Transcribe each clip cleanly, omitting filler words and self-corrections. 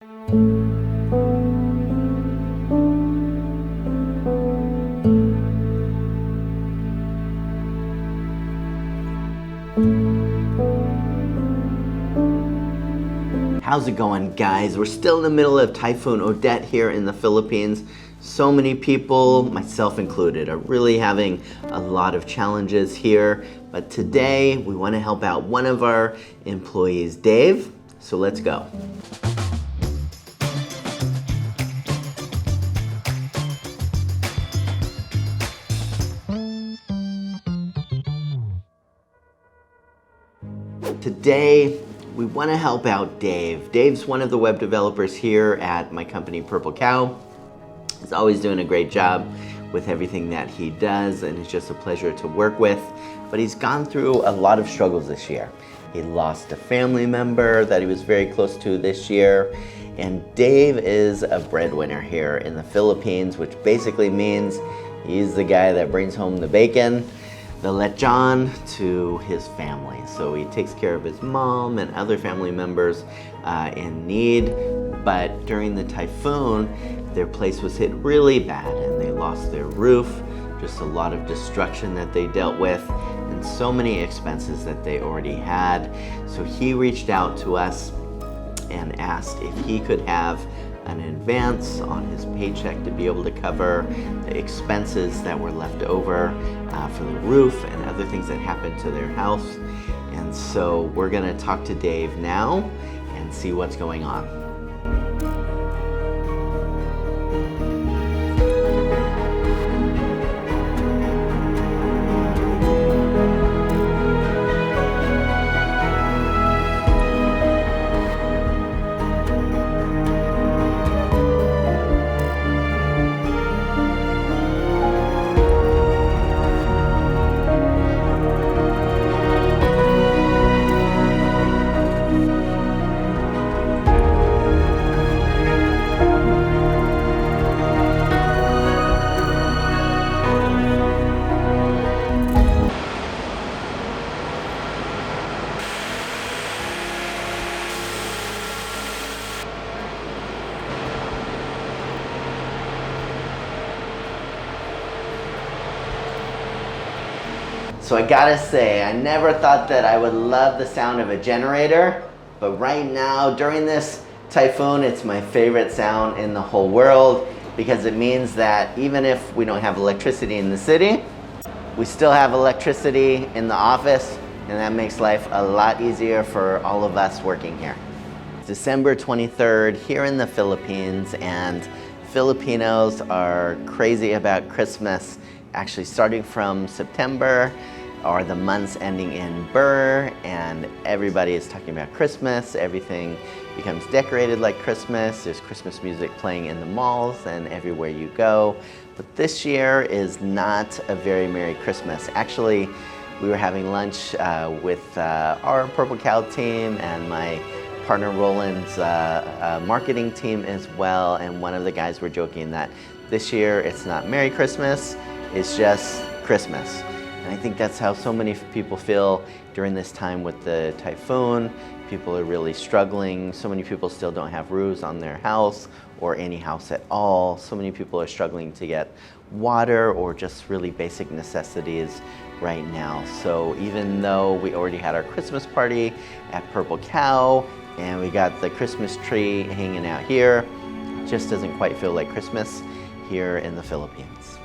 How's it going, guys? We're still in the middle of Typhoon Odette here in the Philippines. So many people, myself included, are really having a lot of challenges here. But today, we want to help out one of our employees, Dave. So let's go. Today, we want to help out Dave. Dave's one of the web developers here at my company, Purple Cow. He's always doing a great job with everything that he does, and it's just a pleasure to work with. But he's gone through a lot of struggles this year. He lost a family member that he was very close to this year, and Dave is a breadwinner here in the Philippines, which basically means he's the guy that brings home the bacon, the lechon, to his family. So he takes care of his mom and other family members in need. But during the typhoon, their place was hit really bad and they lost their roof, just a lot of destruction that they dealt with, and so many expenses that they already had. So he reached out to us and asked if he could have an advance on his paycheck to be able to cover the expenses that were left over for the roof and other things that happened to their house. And so we're gonna talk to Dave now and see what's going on. So I gotta say, I never thought that I would love the sound of a generator, but right now, during this typhoon, it's my favorite sound in the whole world, because it means that even if we don't have electricity in the city, we still have electricity in the office, and that makes life a lot easier for all of us working here. It's December 23rd here in the Philippines, and Filipinos are crazy about Christmas. Actually, starting from September, are the months ending in Burr, and everybody is talking about Christmas. Everything becomes decorated like Christmas. There's Christmas music playing in the malls and everywhere you go. But this year is not a very Merry Christmas. Actually, we were having lunch with our Purple Cow team and my partner Roland's marketing team as well, and one of the guys were joking that this year it's not Merry Christmas, it's just Christmas. And I think that's how so many people feel during this time with the typhoon. People are really struggling. So many people still don't have roofs on their house or any house at all. So many people are struggling to get water or just really basic necessities right now. So even though we already had our Christmas party at Purple Cow and we got the Christmas tree hanging out here, it just doesn't quite feel like Christmas here in the Philippines.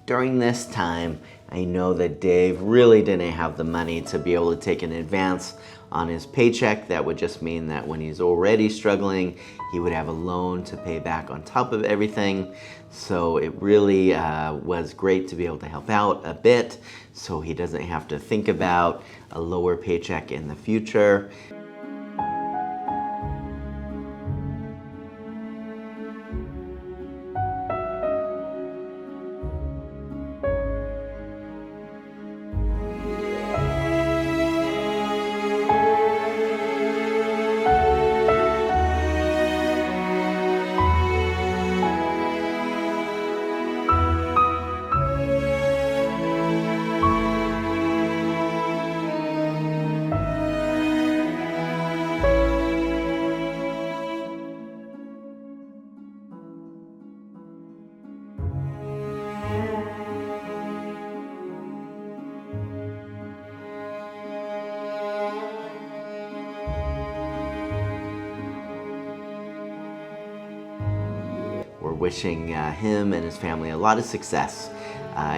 During this time, I know that Dave really didn't have the money to be able to take an advance on his paycheck. That would just mean that when he's already struggling, he would have a loan to pay back on top of everything. So it really was great to be able to help out a bit so he doesn't have to think about a lower paycheck in the future. We're wishing him and his family a lot of success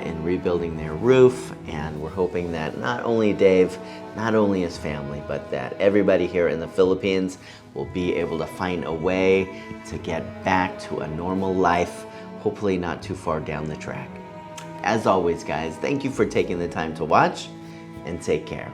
in rebuilding their roof, and we're hoping that not only Dave, not only his family, but that everybody here in the Philippines will be able to find a way to get back to a normal life, hopefully not too far down the track. As always, guys, thank you for taking the time to watch, and take care.